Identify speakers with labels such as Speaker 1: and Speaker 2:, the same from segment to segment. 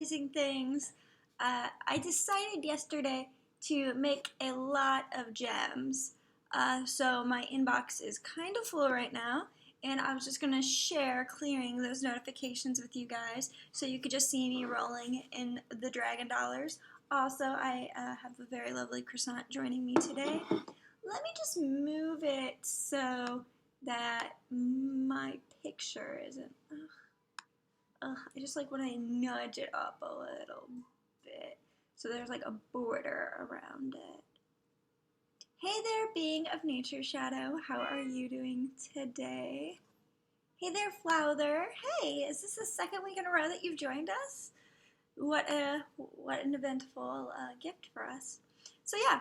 Speaker 1: Amazing things. I decided yesterday to make a lot of gems. So my inbox is kind of full right now, and I was just gonna share clearing those notifications with you guys so you could just see me rolling in the dragon dollars. Also, I have a very lovely croissant joining me today. Let me just move it so that my picture isn't. I just like when I nudge it up a little bit so there's like a border around it. Hey there, being of nature shadow. How are you doing today? Hey there, Flouther. Hey, is this the second week in a row that you've joined us? What an eventful gift for us. So yeah,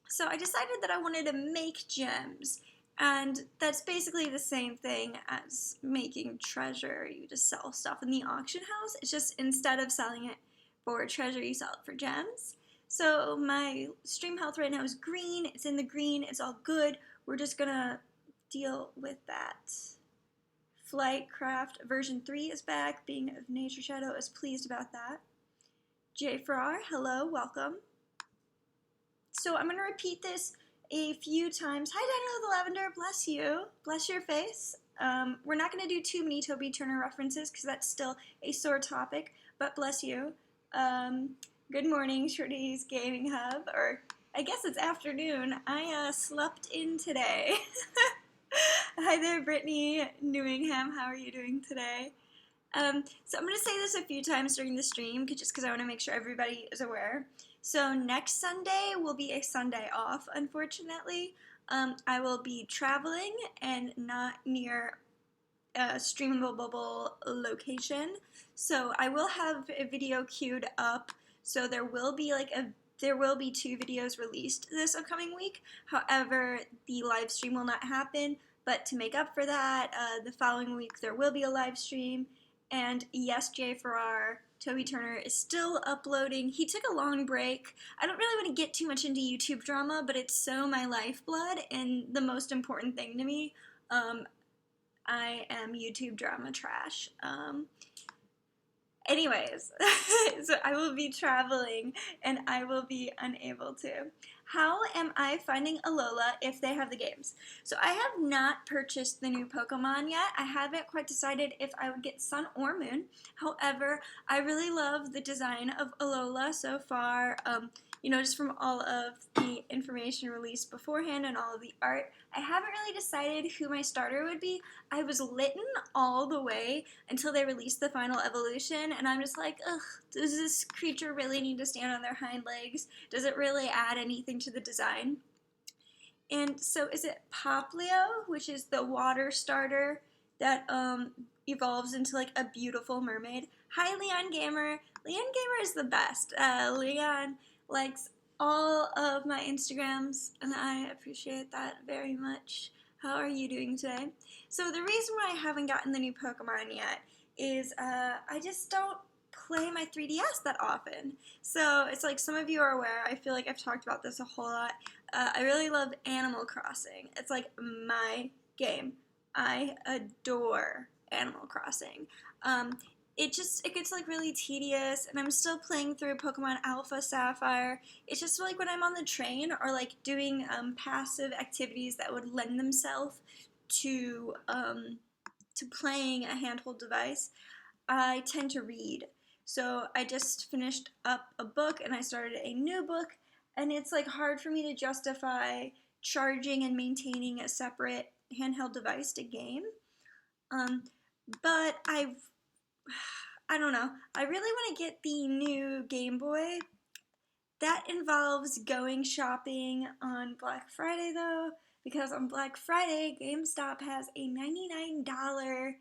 Speaker 1: so I decided that I wanted to make gems, and that's basically the same thing as making treasure. You just sell stuff in the auction house. It's just instead of selling it for treasure, you sell it for gems. So my stream health right now is green. It's in the green. It's all good. We're just gonna deal with that. Flightcraft version 3 is back. Being of Nature Shadow is pleased about that. J Farrar, hello, welcome. So I'm going to repeat this a few times. Hi, Daniel the Lavender. Bless you. Bless your face. We're not going to do too many Toby Turner references because that's still a sore topic, but bless you. Good morning, Shorty's Gaming Hub, or I guess it's afternoon. I slept in today. Hi there, Brittany Newingham. How are you doing today? So I'm going to say this a few times during the stream just because I want to make sure everybody is aware. So next Sunday will be a Sunday off, unfortunately. I will be traveling and not near a streamable location. So I will have a video queued up. So there will be there will be 2 videos released this upcoming week. However, the live stream will not happen. But to make up for that, the following week there will be a live stream. And yes, Jay Farrar, Toby Turner is still uploading. He took a long break. I don't really want to get too much into YouTube drama, but it's so my lifeblood and the most important thing to me. I am YouTube drama trash. Anyways, so I will be traveling and I will be unable to. How am I finding Alola if they have the games? So I have not purchased the new Pokemon yet. I haven't quite decided if I would get Sun or Moon. However, I really love the design of Alola so far. Just from all of the information released beforehand and all of the art. I haven't really decided who my starter would be. I was Litten all the way until they released the final evolution, and I'm just like, ugh, does this creature really need to stand on their hind legs? Does it really add anything to the design? And so is it Poplio, which is the water starter that evolves into like a beautiful mermaid? Hi, Leon Gamer. Leon Gamer is the best. Leon likes all of my Instagrams, and I appreciate that very much. How are you doing today? So the reason why I haven't gotten the new Pokemon yet is I just don't play my 3DS that often. So it's like some of you are aware, I feel like I've talked about this a whole lot. I really love Animal Crossing. It's like my game. I adore Animal Crossing. It gets like really tedious, and I'm still playing through Pokemon Alpha Sapphire. It's just like when I'm on the train or like doing passive activities that would lend themselves to playing a handheld device, I tend to read. So I just finished up a book and I started a new book, and it's like hard for me to justify charging and maintaining a separate handheld device to game. But I don't know. I really want to get the new Game Boy. That involves going shopping on Black Friday though, because on Black Friday, GameStop has a $99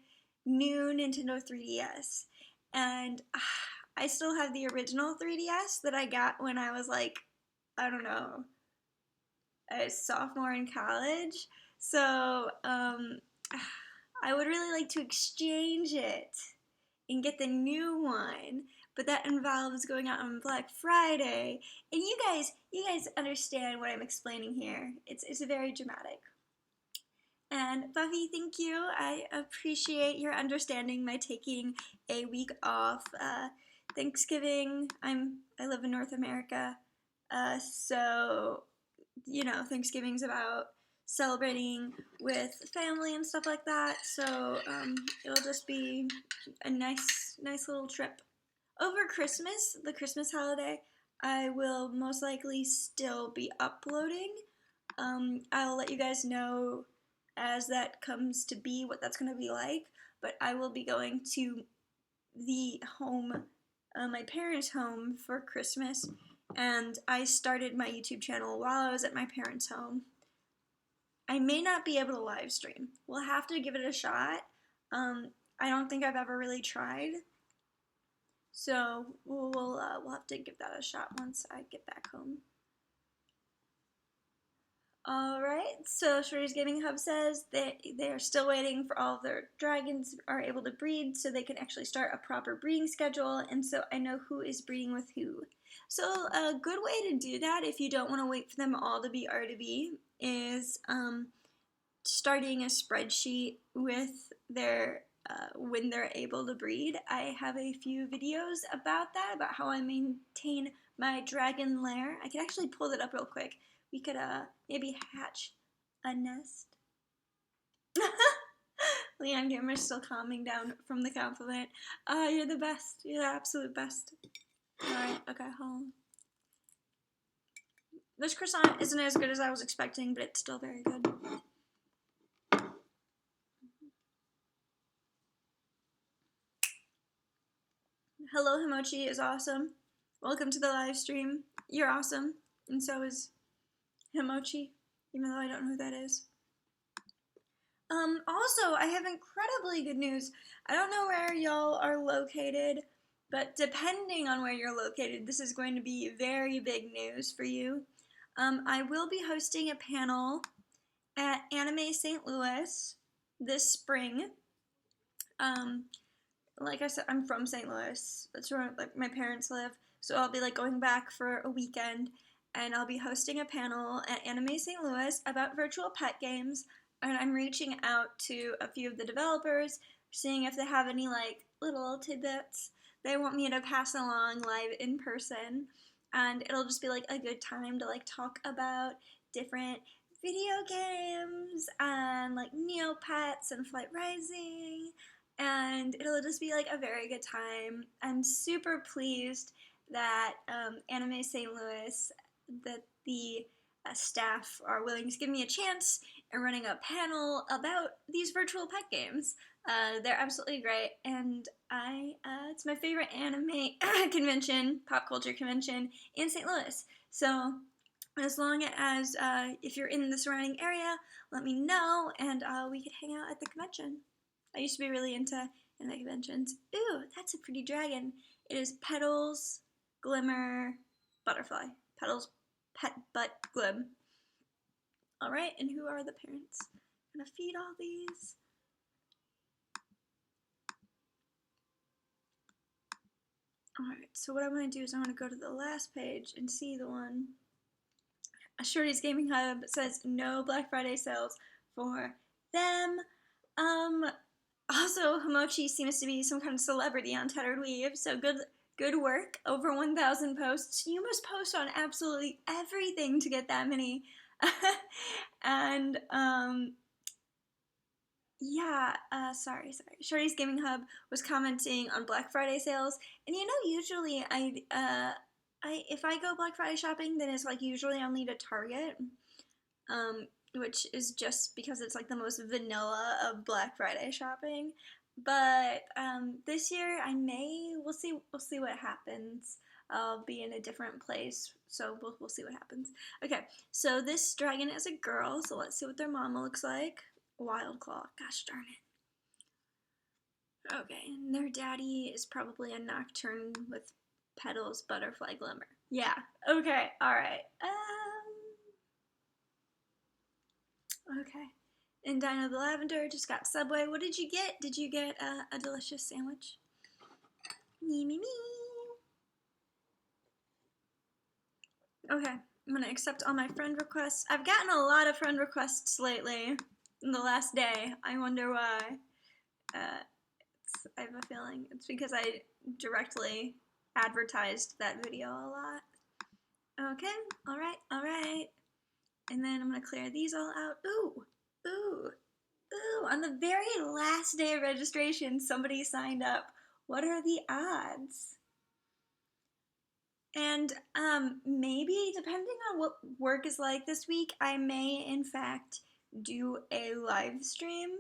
Speaker 1: new Nintendo 3DS. And I still have the original 3DS that I got when I was like, I don't know, a sophomore in college. So I would really like to exchange it and get the new one, but that involves going out on Black Friday. And you guys understand what I'm explaining here. It's very dramatic. And Buffy, thank you. I appreciate your understanding my taking a week off. Thanksgiving, I live in North America, so you know, Thanksgiving's about celebrating with family and stuff like that. So it'll just be a nice little trip. Over Christmas, the Christmas holiday, I will most likely still be uploading. I'll let you guys know as that comes to be what that's going to be like. But I will be going to the home, my parents' home for Christmas, and I started my YouTube channel while I was at my parents' home. I may not be able to live stream. We'll have to give it a shot. I don't think I've ever really tried, so we'll have to give that a shot once I get back home. Alright, so Shredder's Gaming Hub says that they are still waiting for all of their dragons are able to breed so they can actually start a proper breeding schedule, and so I know who is breeding with who. So a good way to do that if you don't want to wait for them all to be RTB is starting a spreadsheet with their when they're able to breed. I have a few videos about that, about how I maintain my dragon lair. I can actually pull that up real quick. We could maybe hatch a nest. Leon Gamer's still calming down from the compliment. You're the best. You're the absolute best. Alright, okay, hold on. This croissant isn't as good as I was expecting, but it's still very good. Hello Himochi is awesome. Welcome to the live stream. You're awesome. And so is Himochi, even though I don't know who that is. Also, I have incredibly good news. I don't know where y'all are located, but depending on where you're located, this is going to be very big news for you. I will be hosting a panel at Anime St. Louis this spring. Like I said, I'm from St. Louis. That's where like my parents live. So I'll be like going back for a weekend, and I'll be hosting a panel at Anime St. Louis about virtual pet games. And I'm reaching out to a few of the developers, seeing if they have any like little tidbits they want me to pass along live in person. And it'll just be like a good time to like talk about different video games and like Neopets and Flight Rising, and it'll just be like a very good time. I'm super pleased that Anime St. Louis, that the staff are willing to give me a chance in running a panel about these virtual pet games. They're absolutely great, and it's my favorite anime convention, pop culture convention in St. Louis. So as long as if you're in the surrounding area, let me know, and we could hang out at the convention. I used to be really into anime conventions. Ooh, that's a pretty dragon. It is Petals, Glimmer, Butterfly. Petals, Pet, Butt, Glim. Alright, and who are the parents? I'm gonna feed all these. Alright, so what I'm gonna do is I'm gonna go to the last page and see the one. Shorty's Gaming Hub says no Black Friday sales for them. Also, Himochi seems to be some kind of celebrity on Tattered Weave, so good work. Over 1,000 posts. You must post on absolutely everything to get that many. And, yeah, sorry. Shorty's Gaming Hub was commenting on Black Friday sales, and you know, usually if I go Black Friday shopping, then it's like usually only to Target. Which is just because it's like the most vanilla of Black Friday shopping. But this year we'll see what happens. I'll be in a different place, so we'll see what happens. Okay, so this dragon is a girl, so let's see what their mama looks like. Wild Claw, gosh darn it. Okay, and their daddy is probably a Nocturne with Petals, Butterfly, Glimmer. Yeah, okay, alright. Okay. And Dino the Lavender just got Subway. What did you get? Did you get a delicious sandwich? Me, me, me. Okay. I'm going to accept all my friend requests. I've gotten a lot of friend requests lately in the last day. I wonder why. I have a feeling it's because I directly advertised that video a lot. Okay, alright. And then I'm gonna clear these all out. Ooh, on the very last day of registration, somebody signed up. What are the odds? And maybe, depending on what work is like this week, I may, in fact, do a live stream.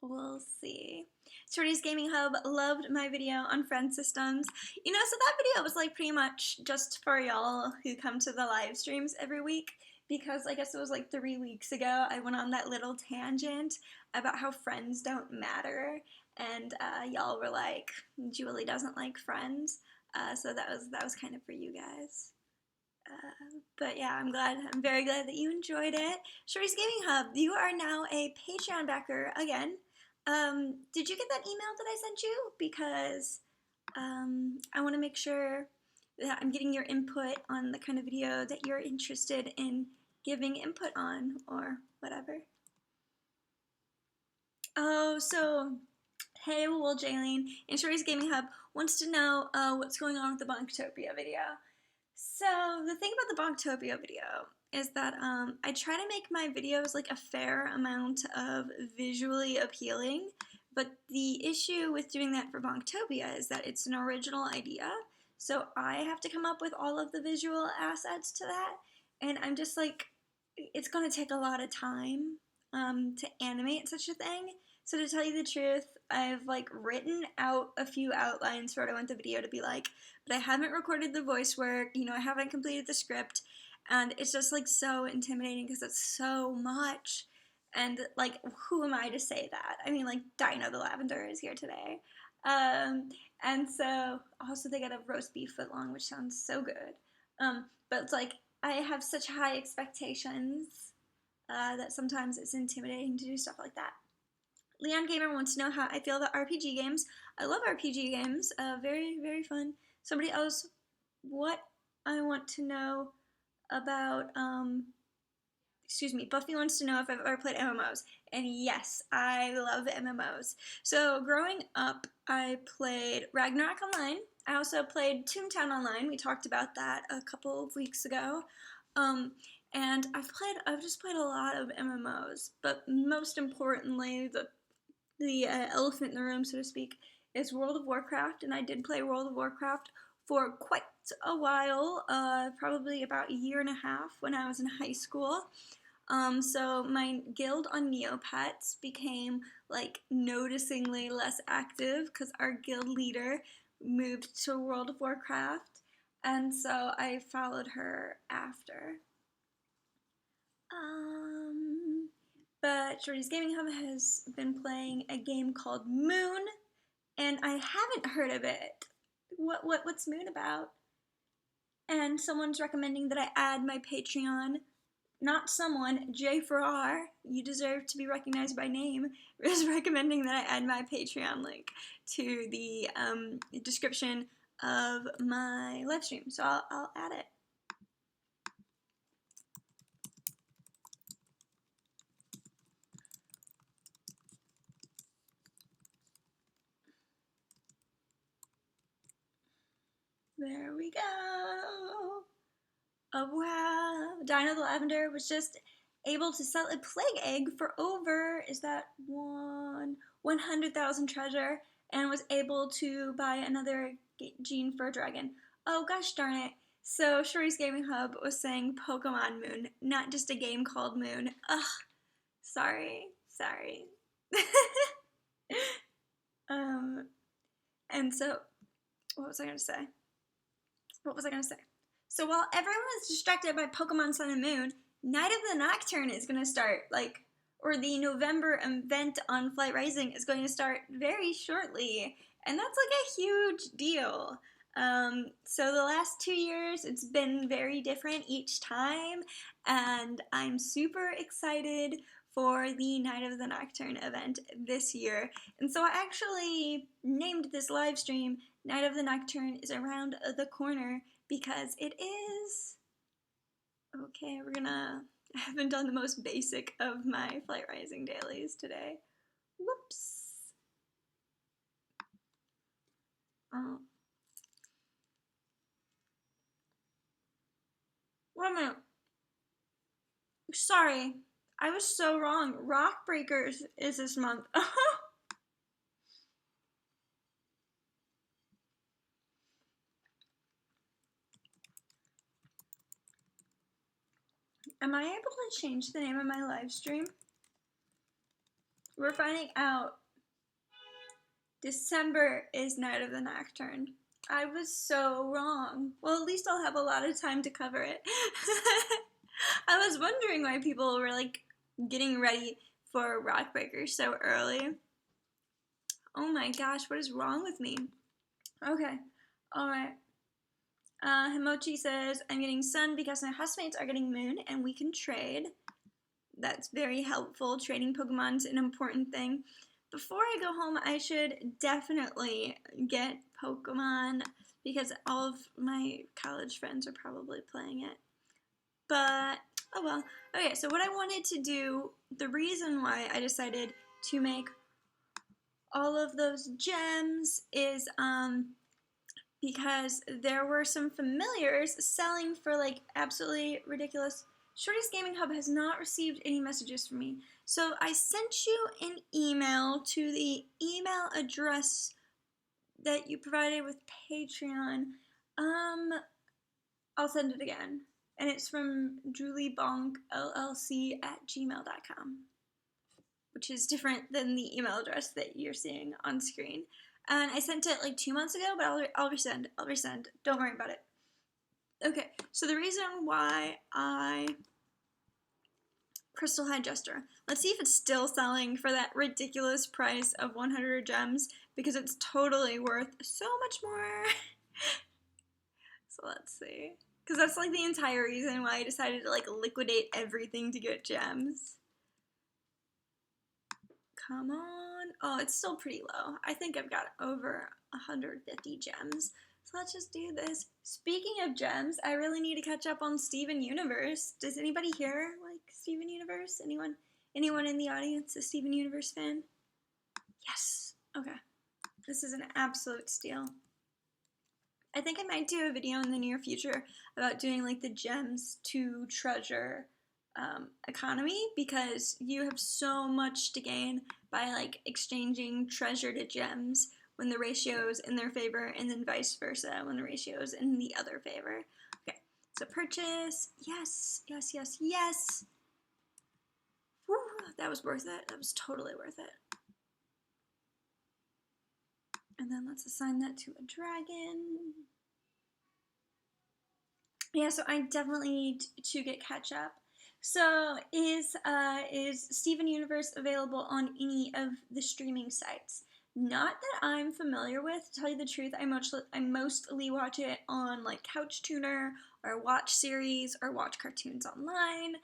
Speaker 1: We'll see. Shorty's Gaming Hub loved my video on friend systems. You know, so that video was like pretty much just for y'all who come to the live streams every week, because I guess it was like 3 weeks ago I went on that little tangent about how friends don't matter, and y'all were like, Julie doesn't like friends, so that was kind of for you guys. But yeah, I'm very glad that you enjoyed it. Shorty's Gaming Hub, you are now a Patreon backer again. Did you get that email that I sent you? Because I want to make sure that I'm getting your input on the kind of video that you're interested in giving input on, or whatever. Oh, so, hey, well, Jaylene, and Shorty's Gaming Hub wants to know what's going on with the Bonktopia video. So, the thing about the Bonktopia video is that I try to make my videos like a fair amount of visually appealing, but the issue with doing that for Bonktopia is that it's an original idea, so I have to come up with all of the visual assets to that, and I'm just like, it's gonna take a lot of time to animate such a thing. So to tell you the truth, I've like written out a few outlines for what I want the video to be like, but I haven't recorded the voice work, you know, I haven't completed the script, and it's just like so intimidating because it's so much, and like, who am I to say that? I mean, like, Dino the Lavender is here today, and so also they got a roast beef footlong, which sounds so good, but it's like, I have such high expectations that sometimes it's intimidating to do stuff like that. Leon Gamer wants to know how I feel about RPG games. I love RPG games. Very, very fun. Somebody else, what I want to know about, Buffy wants to know if I've ever played MMOs. And yes, I love MMOs. So growing up, I played Ragnarok Online. I also played Toontown Online. We talked about that a couple of weeks ago. And I've just played a lot of MMOs, but most importantly, the elephant in the room, so to speak, is World of Warcraft, and I did play World of Warcraft for quite a while, probably about a year and a half when I was in high school. So my guild on Neopets became like noticeably less active because our guild leader moved to World of Warcraft, and so I followed her after. But Shorty's Gaming Hub has been playing a game called Moon, and I haven't heard of it. What's Moon about? And someone's recommending that I add my Patreon. Not someone, J for R, you deserve to be recognized by name, is recommending that I add my Patreon link to the description of my live stream. So I'll add it. There we go. Oh wow. Dino the Lavender was just able to sell a plague egg for over, is that 100,000 treasure, and was able to buy another gene for a dragon. Oh gosh darn it. So Shuri's Gaming Hub was saying Pokemon Moon, not just a game called Moon. Ugh. Sorry. And so, what was I gonna say? So while everyone is distracted by Pokemon Sun and Moon, Night of the Nocturne is going to start, or the November event on Flight Rising is going to start very shortly, and that's like a huge deal. So the last 2 years, it's been very different each time, and I'm super excited for the Night of the Nocturne event this year. And so I actually named this live stream Night of the Nocturne is Around the Corner, because it is. Okay, I haven't done the most basic of my Flight Rising dailies today. Whoops. Oh. Wait a minute. Sorry. I was so wrong. Rockbreakers is this month. Am I able to change the name of my live stream? We're finding out December is Night of the Nocturne. I was so wrong. Well, at least I'll have a lot of time to cover it. I was wondering why people were like getting ready for Rockbreakers so early. Oh my gosh, what is wrong with me? Okay, alright. Himochi says, I'm getting Sun because my housemates are getting Moon and we can trade. That's very helpful. Trading Pokemon's an important thing. Before I go home, I should definitely get Pokemon because all of my college friends are probably playing it. But, oh well. Okay, so what I wanted to do, the reason why I decided to make all of those gems is, because there were some familiars selling for like absolutely ridiculous. Shorty's Gaming Hub has not received any messages from me. So I sent you an email to the email address that you provided with Patreon. I'll send it again. And it's from juliebonkllc@gmail.com, which is different than the email address that you're seeing on screen. And I sent it like 2 months ago, but I'll resend. Don't worry about it. Okay, so the reason why Crystal High Jester. Let's see if it's still selling for that ridiculous price of 100 gems, because it's totally worth so much more. So let's see. Because that's like the entire reason why I decided to like liquidate everything to get gems. Come on. Oh, it's still pretty low. I think I've got over 150 gems. So let's just do this. Speaking of gems, I really need to catch up on Steven Universe. Does anybody here like Steven Universe? Anyone in the audience a Steven Universe fan? Yes. Okay. This is an absolute steal. I think I might do a video in the near future about doing like the gems to treasure economy, because you have so much to gain by like exchanging treasure to gems when the ratio's in their favor, and then vice versa when the ratio's in the other favor. Okay, so purchase. Yes, yes, yes, yes. Woo, that was worth it. That was totally worth it. And then let's assign that to a dragon. Yeah, so I definitely need to get catch up. So is Steven Universe available on any of the streaming sites? Not that I'm familiar with. To tell you the truth, I mostly watch it on like Couch Tuner or Watch Series or Watch Cartoons Online,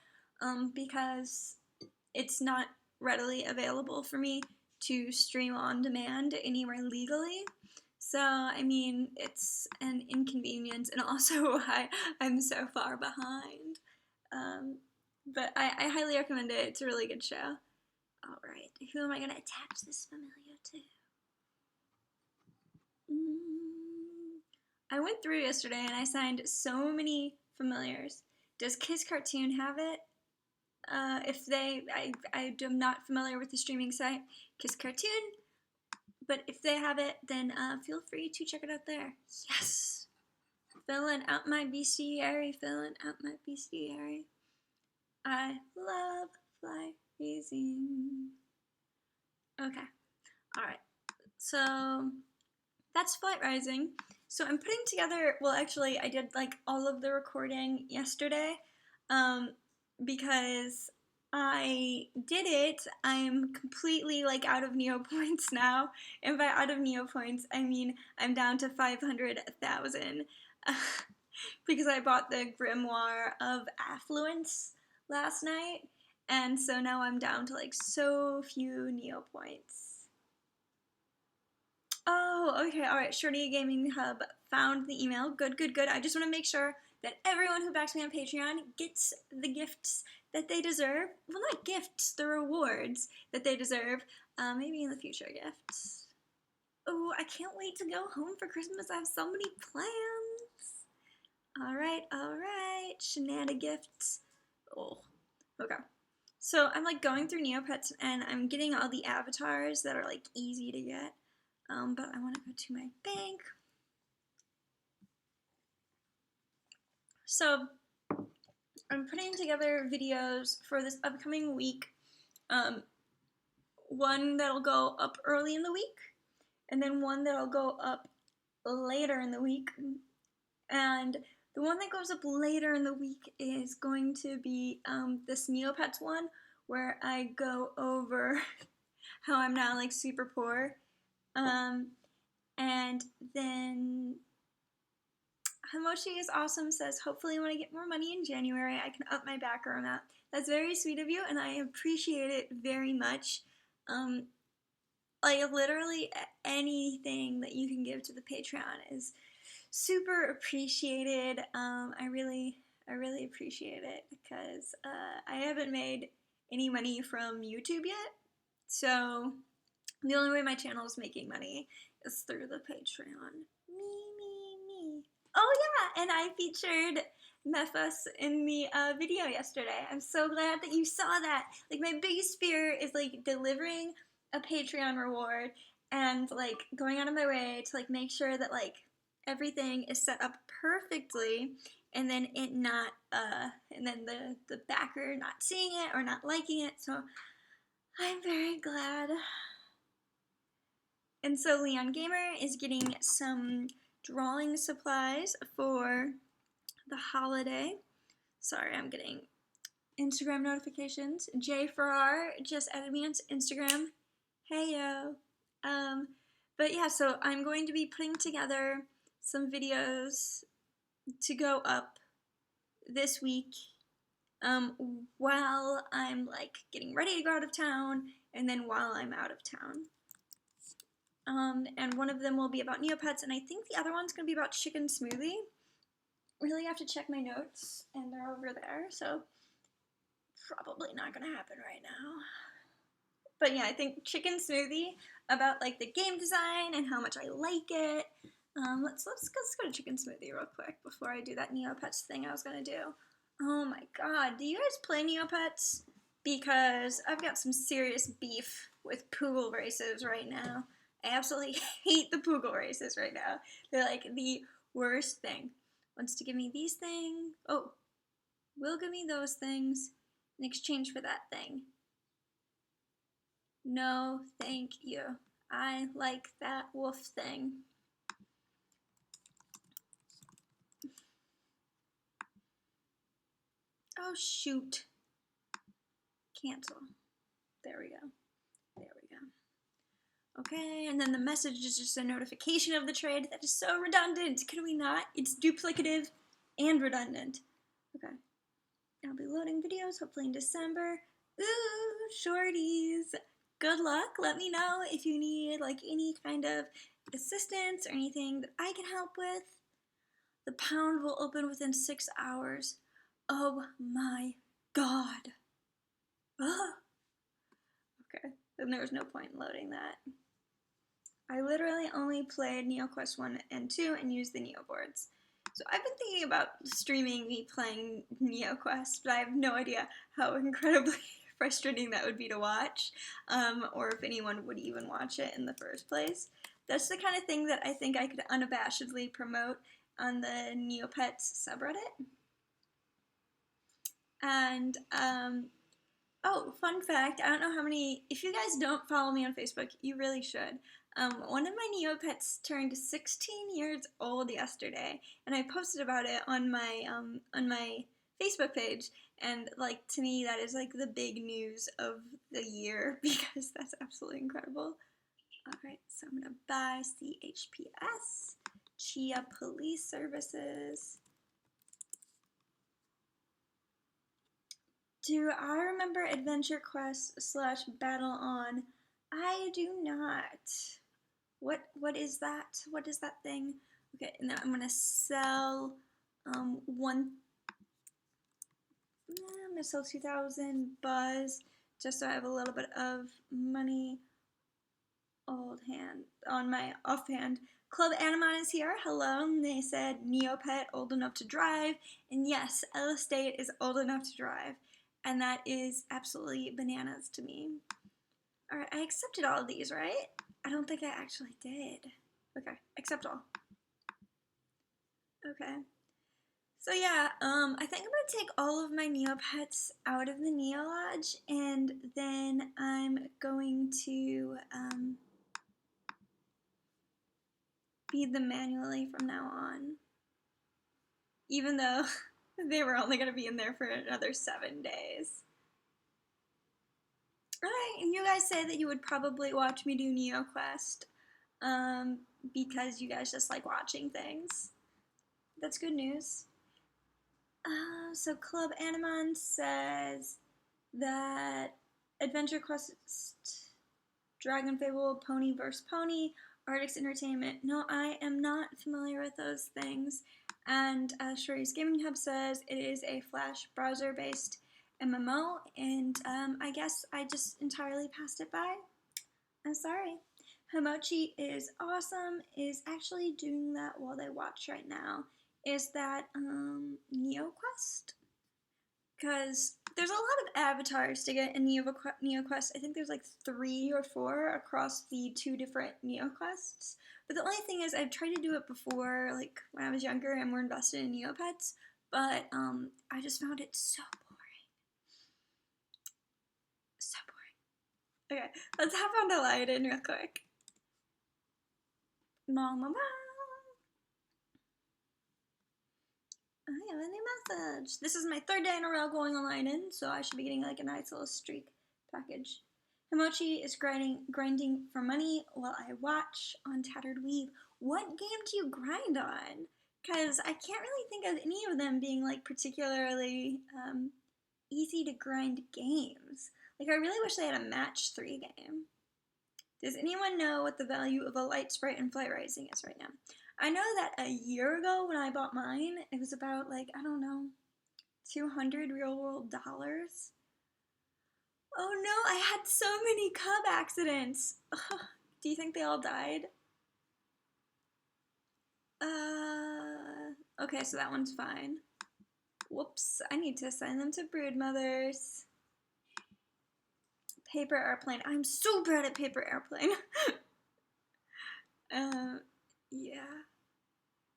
Speaker 1: because it's not readily available for me to stream on demand anywhere legally. So, I mean, it's an inconvenience, and also I'm so far behind. But I highly recommend it. It's a really good show. Alright, who am I going to attach this familiar to? I went through yesterday and I signed so many familiars. Does Kiss Cartoon have it? I am not familiar with the streaming site Kiss Cartoon, but if they have it, then feel free to check it out there. Yes! Filling out my bestiary, filling out my bestiary. I love fly raising. Okay, alright. So that's Flight Rising. So I'm putting together, well actually I did like all of the recording yesterday, because I did it. I'm completely like out of Neopoints now, and by out of Neopoints I mean I'm down to 500,000, because I bought the Grimoire of Affluence last night, and so now I'm down to like so few Neopoints. Oh, okay, alright, Shorty Gaming Hub found the email. Good, good, good. I just want to make sure that everyone who backs me on Patreon gets the gifts that they deserve. Well, not gifts, the rewards that they deserve. Maybe in the future gifts. Oh, I can't wait to go home for Christmas. I have so many plans. Alright, alright. Shenanigans. Oh, okay. So I'm like going through Neopets and I'm getting all the avatars that are like easy to get. But I want to go to my bank. So I'm putting together videos for this upcoming week. One that'll go up early in the week, and then one that'll go up later in the week. And the one that goes up later in the week is going to be this Neopets one, where I go over how I'm now like super poor. And then Hamoshi is awesome says, hopefully when I get more money in January, I can up my backer amount. That's very sweet of you, and I appreciate it very much. Like literally anything that you can give to the Patreon is super appreciated. I really appreciate it because I haven't made any money from YouTube yet. So the only way my channel is making money is through the Patreon. Me. Oh yeah, and I featured Mephus in the video yesterday. I'm so glad that you saw that. Like my biggest fear is like delivering a Patreon reward and like going out of my way to like make sure that like everything is set up perfectly and then it not and then the backer not seeing it or not liking it. So I'm very glad. And so Leon Gamer is getting some drawing supplies for the holiday. Sorry, I'm getting Instagram notifications. Jay Farrar just added me on Instagram. Hey yo. But yeah, so I'm going to be putting together some videos to go up this week while I'm like getting ready to go out of town and then while I'm out of town. And one of them will be about Neopets, and I think the other one's going to be about chicken smoothie. Really have to check my notes, and they're over there, so probably not going to happen right now. But yeah, I think chicken smoothie about like the game design and how much I like it. Let's go to chicken smoothie real quick before I do that Neopets thing I was going to do. Oh my god, do you guys play Neopets? Because I've got some serious beef with Poogle races right now. I absolutely hate the Poogle races right now. They're like the worst thing. Wants to give me these things. Oh, will give me those things in exchange for that thing. No, thank you. I like that wolf thing. Oh, shoot. Cancel. There we go. There we go. Okay, and then the message is just a notification of the trade. That is so redundant. Can we not? It's duplicative and redundant. Okay. I'll be loading videos hopefully in December. Ooh, shorties. Good luck. Let me know if you need like any kind of assistance or anything that I can help with. The pound will open within 6 hours. Oh my god. Ugh. Okay, then there was no point in loading that. I literally only played NeoQuest 1 and 2 and used the Neo boards. So I've been thinking about streaming me playing NeoQuest, but I have no idea how incredibly frustrating that would be to watch, or if anyone would even watch it in the first place. That's the kind of thing that I think I could unabashedly promote on the Neopets subreddit. And, oh, fun fact, I don't know how many, if you guys don't follow me on Facebook, you really should. One of my Neopets turned 16 years old yesterday, and I posted about it on my Facebook page, and like to me that is like the big news of the year because that's absolutely incredible. Alright, so I'm gonna buy CHPS, Chia Police Services. Do I remember Adventure Quest / Battle On? I do not. What is that? What is that thing? Okay, and then I'm gonna sell one. I'm gonna sell 2,000 Buzz just so I have a little bit of money. Old hand on my offhand. Club Animon is here. Hello. And they said Neopet old enough to drive. And yes, Ella State is old enough to drive. And that is absolutely bananas to me. Alright, I accepted all of these, right? I don't think I actually did. Okay, accept all. Okay. So yeah, I think I'm gonna take all of my Neopets out of the Neo Lodge, and then I'm going to feed them manually from now on. Even though they were only gonna be in there for another 7 days. Alright, and you guys say that you would probably watch me do NeoQuest, because you guys just like watching things. That's good news. So Club Animon says that Adventure Quest, Dragon Fable, Pony vs. Pony, Artix Entertainment. No, I am not familiar with those things. And Shuri's Gaming Hub says it is a Flash browser-based MMO, and I guess I just entirely passed it by. I'm sorry. Himochi is awesome, is actually doing that while they watch right now. Is that NeoQuest? Because there's a lot of avatars to get in NeoQuest. I think there's like 3 or 4 across the 2 different NeoQuests. But the only thing is, I've tried to do it before, like when I was younger and more invested in Neopets, but I just found it so boring. So boring. Okay, let's hop on to Lighten real quick. Mama. I have a new message. This is my 3rd day in a row going online in, so I should be getting like a nice little streak package. Himochi is grinding for money while I watch on Tattered Weave. What game do you grind on? Because I can't really think of any of them being like particularly easy to grind games. Like I really wish they had a match 3 game. Does anyone know what the value of a light sprite in Flight Rising is right now? I know that a year ago when I bought mine, it was about like, I don't know, 200 real world dollars. Oh no, I had so many cub accidents. Ugh, do you think they all died? Okay, so that one's fine. Whoops, I need to assign them to brood mothers. Paper airplane. I'm so bad at paper airplane. Yeah.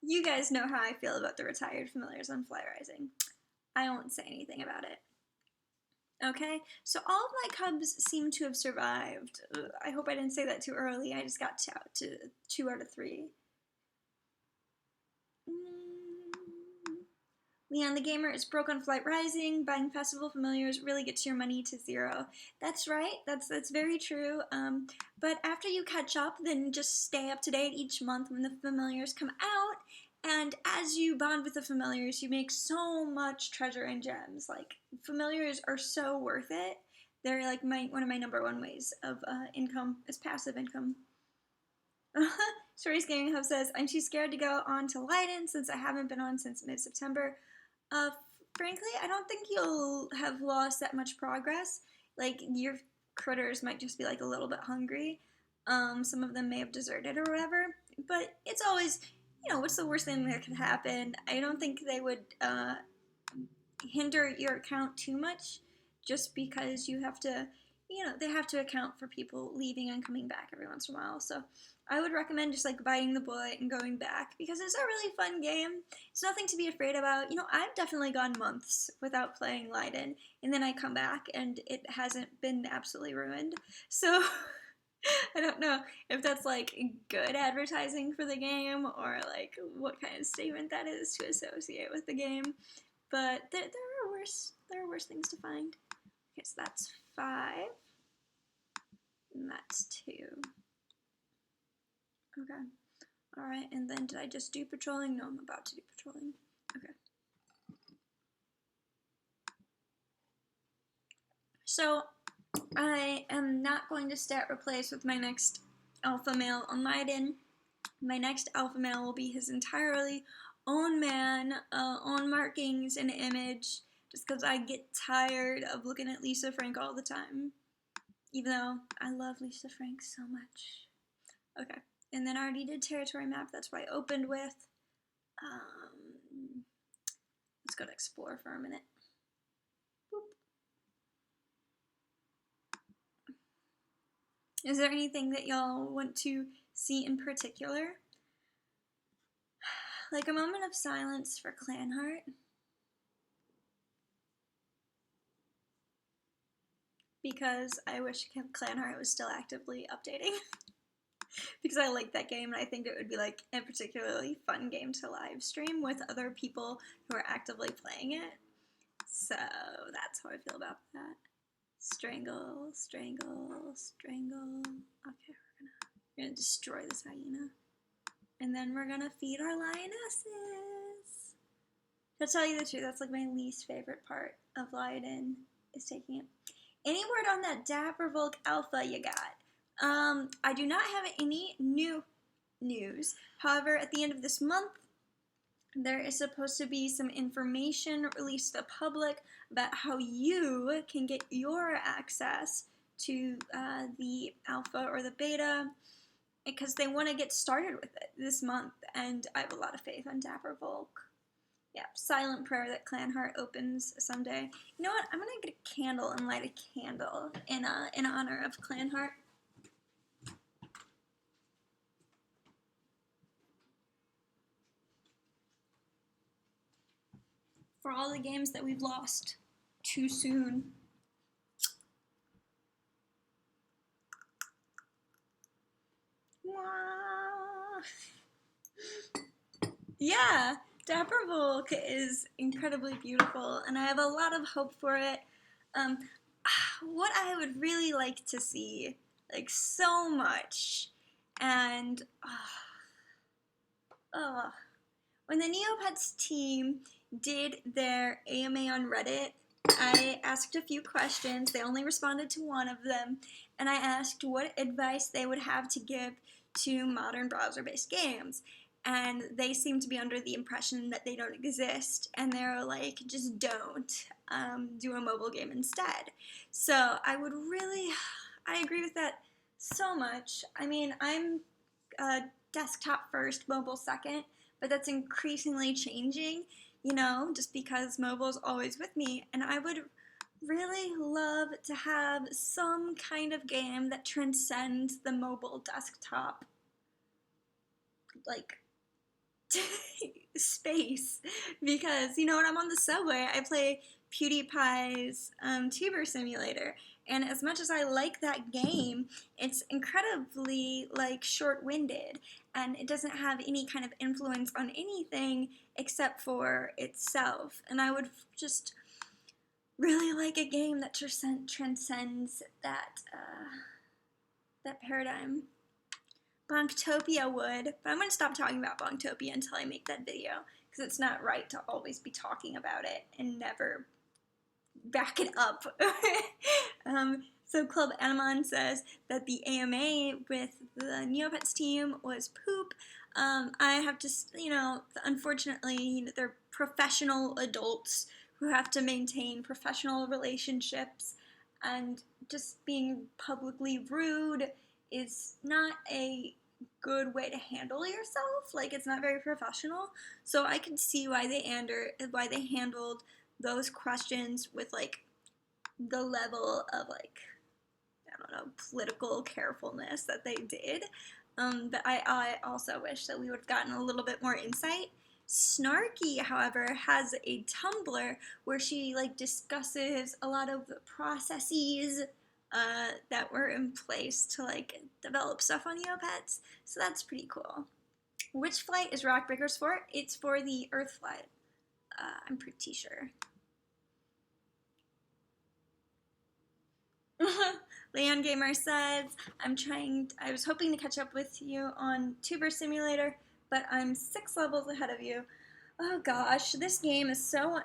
Speaker 1: You guys know how I feel about the retired familiars on Fly Rising. I won't say anything about it. Okay, so all of my cubs seem to have survived. Ugh, I hope I didn't say that too early. I just got to 2 out of 3. Leon the Gamer is broke on Flight Rising. Buying festival familiars really gets your money to 0. That's right. That's very true. But after you catch up, then just stay up to date each month when the familiars come out. And as you bond with the familiars, you make so much treasure and gems. Like, familiars are so worth it. They're like one of my #1 ways of income is passive income. Stories Gaming Hub says, I'm too scared to go on to Leiden since I haven't been on since mid-September. Frankly, I don't think you'll have lost that much progress. Like, your critters might just be like a little bit hungry. Some of them may have deserted or whatever. But it's always, you know, what's the worst thing that could happen? I don't think they would hinder your account too much just because you have to, you know, they have to account for people leaving and coming back every once in a while. So I would recommend just like biting the bullet and going back because it's a really fun game. It's nothing to be afraid about. You know, I've definitely gone months without playing Leiden, and then I come back and it hasn't been absolutely ruined. So I don't know if that's like good advertising for the game or like what kind of statement that is to associate with the game. But there are worse things to find. Okay, so that's 5. And that's 2. Okay. Alright, and then did I just do patrolling? No, I'm about to do patrolling. Okay. So, I am not going to stat replace with my next alpha male on Leiden. My next alpha male will be his entirely own man, own markings and image, just because I get tired of looking at Lisa Frank all the time. Even though I love Lisa Frank so much. Okay, And then I already did territory map. That's what I opened with. Let's go to explore for a minute. Boop. Is there anything that y'all want to see in particular? Like a moment of silence for Clan Heart. Because I wish Clan Heart was still actively updating. Because I like that game, and I think it would be like a particularly fun game to live stream with other people who are actively playing it. So that's how I feel about that. Strangle, strangle, strangle. Okay, we're gonna destroy this hyena. And then we're gonna feed our lionesses. To tell you the truth, that's like my least favorite part of Lioden, is taking it. Any word on that Dapper Volk Alpha you got? I do not have any new news. However, at the end of this month, there is supposed to be some information released to the public about how you can get your access to the alpha or the beta, because they want to get started with it this month, and I have a lot of faith on Dapper Volk. Yeah, silent prayer that Clan Heart opens someday. You know what? I'm gonna get a candle and light a candle in honor of Clan Heart. For all the games that we've lost too soon. Yeah, Dapper Volk is incredibly beautiful, and I have a lot of hope for it. What I would really like to see, like so much, and when the Neopets team did their AMA on Reddit, I asked a few questions. They only responded to one of them, and I asked what advice they would have to give to modern browser-based games. And they seem to be under the impression that they don't exist, and they're like, just don't do a mobile game instead. So I agree with that so much. I mean, I'm desktop first, mobile second, but that's increasingly changing, you know, just because mobile's always with me, and I would really love to have some kind of game that transcends the mobile desktop, like, space, because, you know, when I'm on the subway, I play PewDiePie's Tuber Simulator, and as much as I like that game, it's incredibly, like, short-winded, and it doesn't have any kind of influence on anything except for itself, and I would just really like a game that transcends that, that paradigm. Bonktopia would, but I'm going to stop talking about Bonktopia until I make that video, because it's not right to always be talking about it and never back it up. So Club Animon says that the AMA with the Neopets team was poop. I have to, you know, unfortunately, you know, they're professional adults who have to maintain professional relationships, and just being publicly rude is not a good way to handle yourself. Like, it's not very professional. So I can see why they handled those questions with, like, the level of, like, I don't know, political carefulness that they did. But I also wish that we would have gotten a little bit more insight. Snarky, however, has a Tumblr where she, like, discusses a lot of the processes that were in place to, like, develop stuff on Neopets. So that's pretty cool. Which flight is Rockbreakers for? It's for the Earth flight. I'm pretty sure. Leon Gamer says, I was hoping to catch up with you on Tuber Simulator, but I'm 6 levels ahead of you. Oh gosh, this game is so...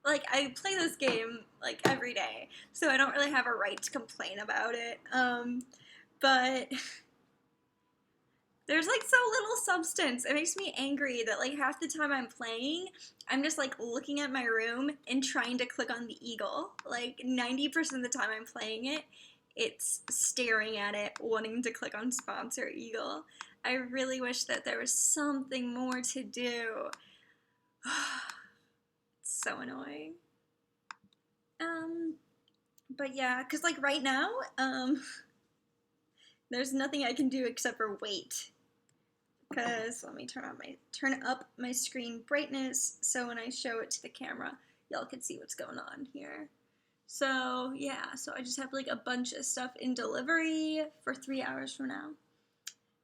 Speaker 1: like, I play this game, like, every day, so I don't really have a right to complain about it, but there's, like, so little substance. It makes me angry that, like, half the time I'm playing, I'm just, like, looking at my room and trying to click on the eagle. Like, 90% of the time I'm playing it, it's staring at it, wanting to click on sponsor Eagle. I really wish that there was something more to do. It's so annoying. But yeah, because like right now, there's nothing I can do except for wait. Because let me turn up my screen brightness so when I show it to the camera, y'all can see what's going on here. So yeah, so I just have like a bunch of stuff in delivery for 3 hours from now.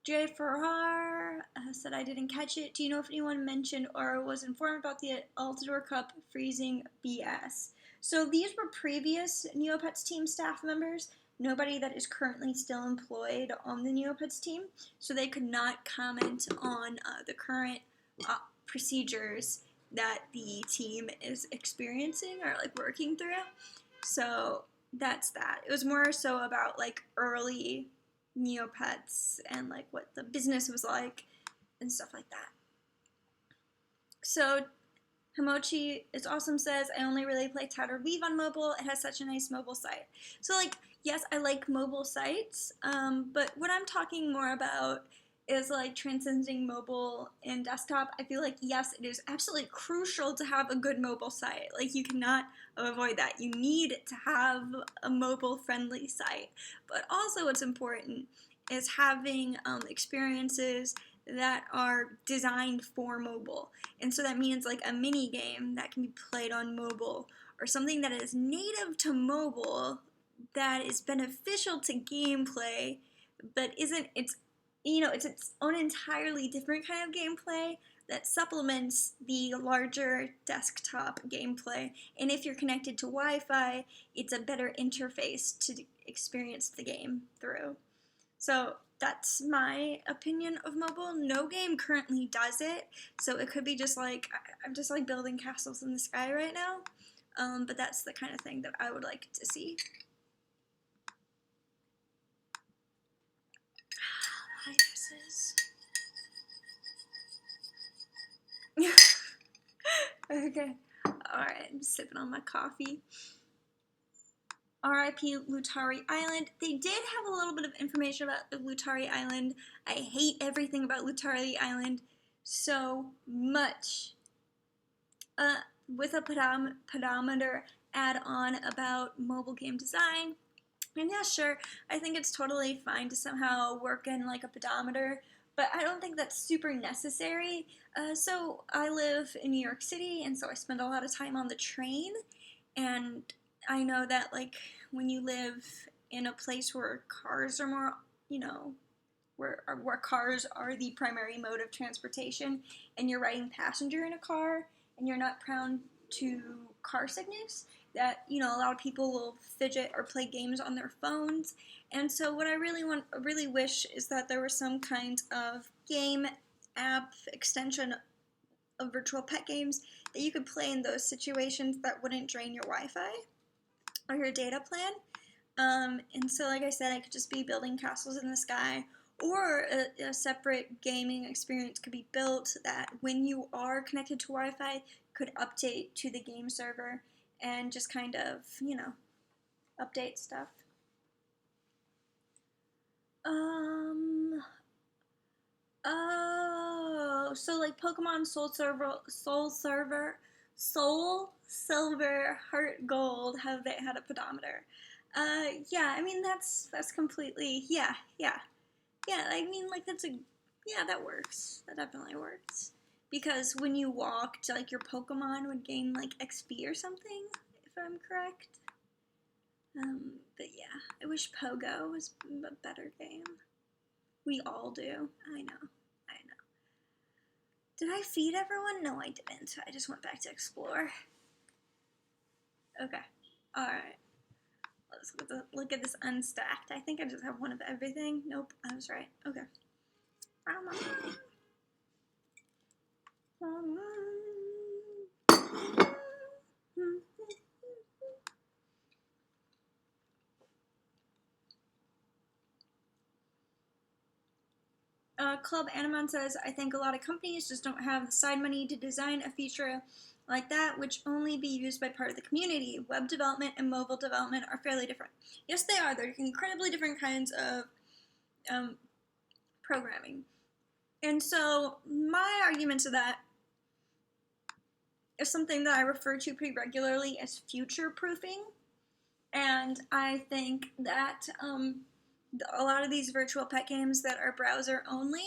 Speaker 1: Jay Farrar said I didn't catch it. Do you know if anyone mentioned or was informed about the Altador Cup freezing BS? So these were previous Neopets team staff members, nobody that is currently still employed on the Neopets team, so they could not comment on the current procedures that the team is experiencing or like working through. So that's that. It was more so about like early Neopets and like what the business was like and stuff like that. So Himochi is awesome says, I only really play Tattered Weave on mobile. It has such a nice mobile site. So like, yes, I like mobile sites, but what I'm talking more about is like transcending mobile and desktop. I feel like, yes, it is absolutely crucial to have a good mobile site. Like you cannot avoid that. You need to have a mobile friendly site. But also what's important is having experiences that are designed for mobile. And so that means like a mini game that can be played on mobile or something that is native to mobile that is beneficial to gameplay but isn't it's its own entirely different kind of gameplay that supplements the larger desktop gameplay. And if you're connected to Wi-Fi, it's a better interface to experience the game through. So that's my opinion of mobile. No game currently does it, so it could be just like, I'm just like building castles in the sky right now, but that's the kind of thing that I would like to see. Viruses. Okay, alright, I'm just sipping on my coffee. R.I.P. Lutari Island. They did have a little bit of information about the Lutari Island. I hate everything about Lutari Island so much. With a pedometer add-on about mobile game design. And yeah, sure, I think it's totally fine to somehow work in like a pedometer, but I don't think that's super necessary. So I live in New York City, and so I spend a lot of time on the train, and I know that like when you live in a place where cars are more, where cars are the primary mode of transportation, and you're riding passenger in a car, and you're not prone to car sickness, that a lot of people will fidget or play games on their phones. And so what I really wish is that there was some kind of game app extension of virtual pet games that you could play in those situations that wouldn't drain your Wi-Fi or your data plan. And so like I said, I could just be building castles in the sky, or a separate gaming experience could be built that when you are connected to Wi-Fi could update to the game server and just kind of, update stuff. Oh, so like Pokemon Soul Silver, Heart Gold, have they had a pedometer? Yeah, I mean that's completely, yeah, I mean like that works. That definitely works. Because when you walked, like your Pokemon would gain like XP or something, if I'm correct. But yeah, I wish Pogo was a better game. We all do. I know. Did I feed everyone? No, I didn't. I just went back to explore. Okay. Alright. Let's look at this unstacked. I think I just have one of everything. Nope, I was right. Okay. Club Animon says, I think a lot of companies just don't have the side money to design a feature like that, which only be used by part of the community. Web development and mobile development are fairly different. Yes, they are. They're incredibly different kinds of programming. And so my argument to that is something that I refer to pretty regularly as future-proofing. And I think that a lot of these virtual pet games that are browser only,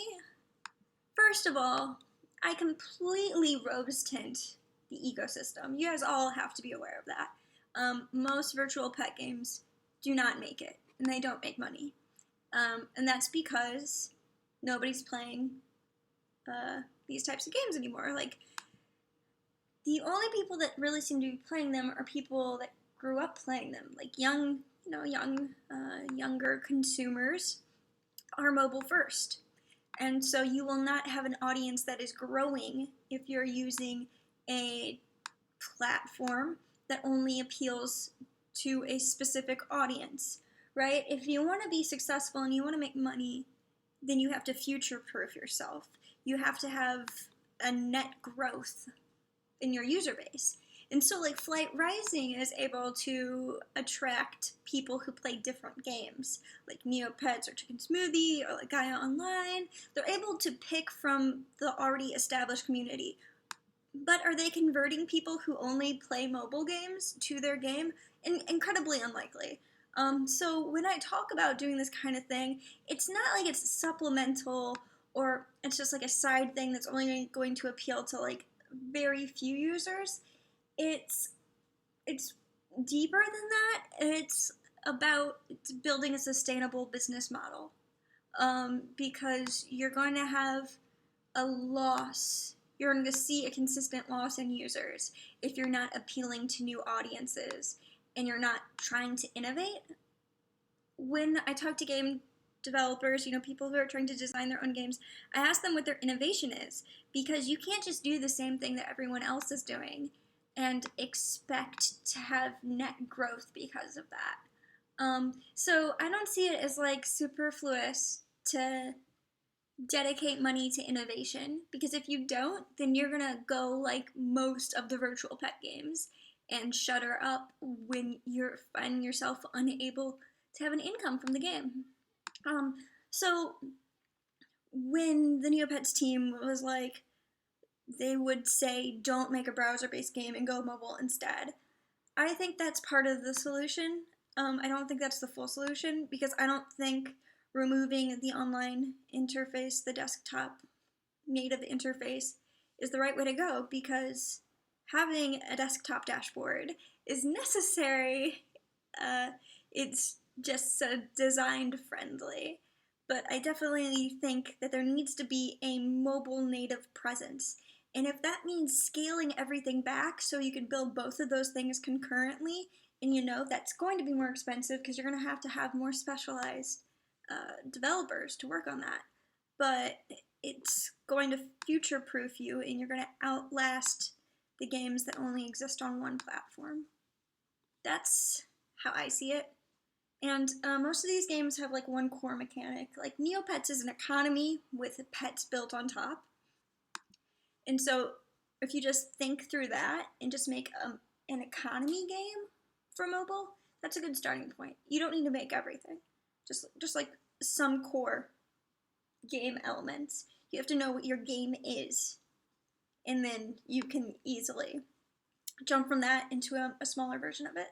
Speaker 1: first of all, I completely rose tint the ecosystem. You guys all have to be aware of that. Most virtual pet games do not make it, and they don't make money. And that's because nobody's playing these types of games anymore. Like, the only people that really seem to be playing them are people that grew up playing them. Like younger consumers are mobile first. And so you will not have an audience that is growing if you're using a platform that only appeals to a specific audience, right? If you want to be successful and you want to make money, then you have to future-proof yourself. You have to have a net growth in your user base. And so like Flight Rising is able to attract people who play different games, like Neopets or Chicken Smoothie or like Gaia Online. They're able to pick from the already established community. But are they converting people who only play mobile games to their game? Incredibly unlikely. So when I talk about doing this kind of thing, it's not like it's supplemental or it's just like a side thing that's only going to appeal to like very few users. It's deeper than that. It's about building a sustainable business model, because you're going to have a loss. You're going to see a consistent loss in users if you're not appealing to new audiences and you're not trying to innovate. When I talk to game developers, people who are trying to design their own games, I ask them what their innovation is, because you can't just do the same thing that everyone else is doing and expect to have net growth because of that. So I don't see it as like superfluous to dedicate money to innovation, because if you don't, then you're gonna go like most of the virtual pet games and shutter up when you're finding yourself unable to have an income from the game. So when the Neopets team was like, they would say, don't make a browser-based game and go mobile instead. I think that's part of the solution. I don't think that's the full solution, because I don't think removing the online interface, the desktop native interface, is the right way to go, because having a desktop dashboard is necessary. It's just so designed friendly. But I definitely think that there needs to be a mobile native presence. And if that means scaling everything back so you can build both of those things concurrently, and that's going to be more expensive because you're going to have more specialized developers to work on that. But it's going to future-proof you, and you're going to outlast the games that only exist on one platform. That's how I see it. And most of these games have like one core mechanic. Like Neopets is an economy with pets built on top. And so if you just think through that and just make an economy game for mobile, that's a good starting point. You don't need to make everything. Just like some core game elements. You have to know what your game is. And then you can easily jump from that into a smaller version of it.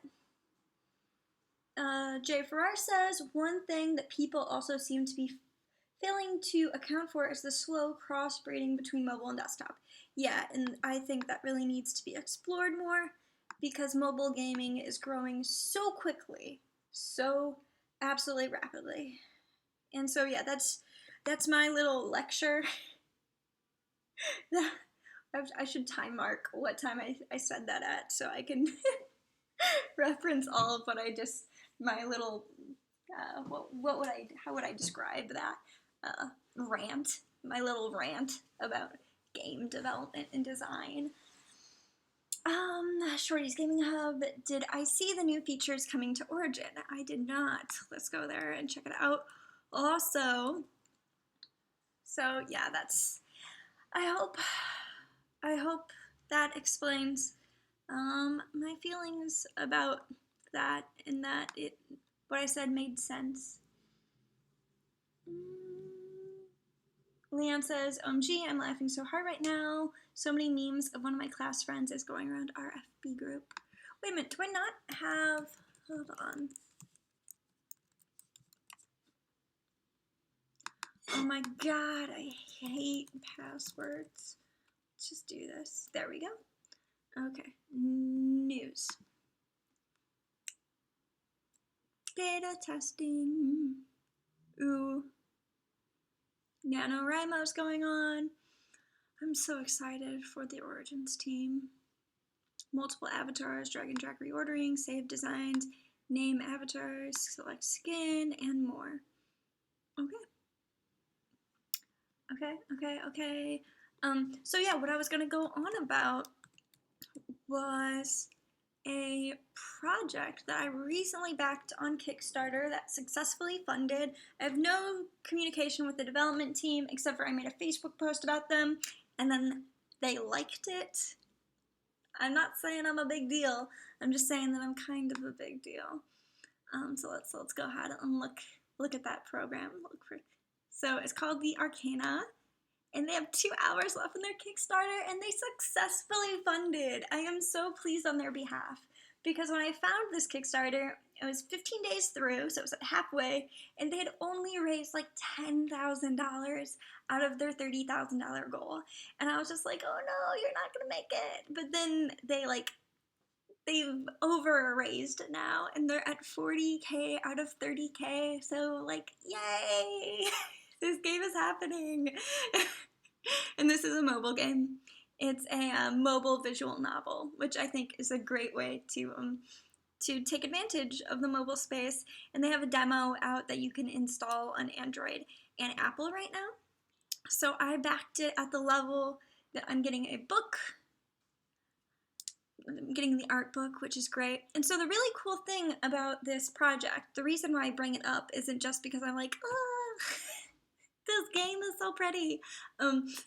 Speaker 1: Jay Farrar says, one thing that people also seem to be failing to account for is the slow crossbreeding between mobile and desktop. Yeah, and I think that really needs to be explored more, because mobile gaming is growing so quickly, so absolutely rapidly. And so yeah, that's my little lecture. I should time mark what time I said that at, so I can reference all of what I just, my little, how would I describe that rant, my little rant about game development and design. Shorty's Gaming Hub, did I see the new features coming to Origin? I did not. Let's go there and check it out. Also, so yeah, I hope that explains my feelings about that, and that what I said made sense. Leon says, OMG, I'm laughing so hard right now. So many memes of one of my class friends is going around our FB group. Wait a minute, do I not have, hold on. Oh my god, I hate passwords. Let's just do this. There we go. Okay, news. Beta testing. Ooh. NaNoWriMo's going on. I'm so excited for the Origins team. Multiple avatars, drag and drag reordering, save designs, name avatars, select skin, and more. Okay. So yeah, what I was gonna go on about was a project that I recently backed on Kickstarter that successfully funded. I have no communication with the development team except for I made a Facebook post about them, and then they liked it. I'm not saying I'm a big deal. I'm just saying that I'm kind of a big deal. So let's go ahead and look at that program. So it's called the Arcana, and they have 2 hours left in their Kickstarter, and they successfully funded. I am so pleased on their behalf, because when I found this Kickstarter, it was 15 days through, so it was at halfway, and they had only raised like $10,000 out of their $30,000 goal. And I was just like, oh no, you're not gonna make it. But then they've over raised now, and they're at 40K out of 30K, so like, yay! This game is happening. And this is a mobile game. It's a mobile visual novel, which I think is a great way to take advantage of the mobile space. And they have a demo out that you can install on Android and Apple right now. So I backed it at the level that I'm getting a book. I'm getting the art book, which is great. And so the really cool thing about this project, the reason why I bring it up isn't just because I'm like, oh, this game is so pretty,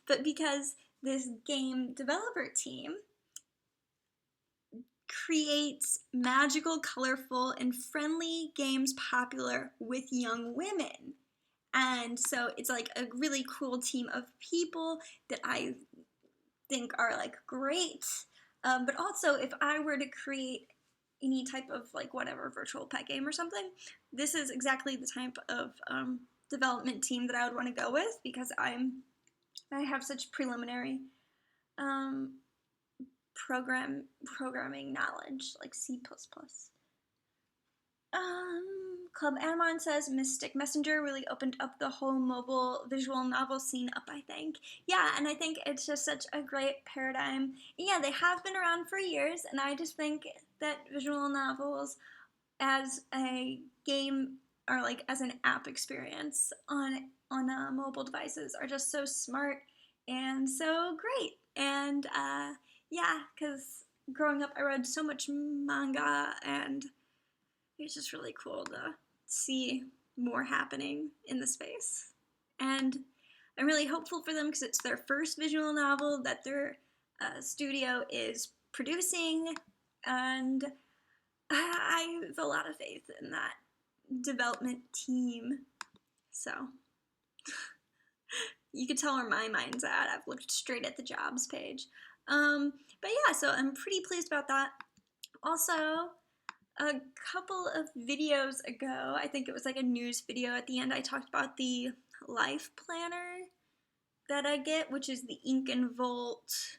Speaker 1: but because this game developer team creates magical, colorful, and friendly games popular with young women. And so it's like a really cool team of people that I think are like great. But also, if I were to create any type of like whatever virtual pet game or something, this is exactly the type of development team that I would want to go with, because I have such preliminary programming knowledge, like C++. Club Animon says Mystic Messenger really opened up the whole mobile visual novel scene up, I think. Yeah, and I think it's just such a great paradigm. And yeah, they have been around for years, and I just think that visual novels as a game or like as an app experience on mobile devices are just so smart and so great. And yeah, because growing up I read so much manga, and it's just really cool to see more happening in the space. And I'm really hopeful for them because it's their first visual novel that their studio is producing, and I have a lot of faith in that development team. So you can tell where my mind's at. I've looked straight at the jobs page. But yeah, so I'm pretty pleased about that. Also, a couple of videos ago, I think it was like a news video at the end, I talked about the life planner that I get, which is the Ink and Volt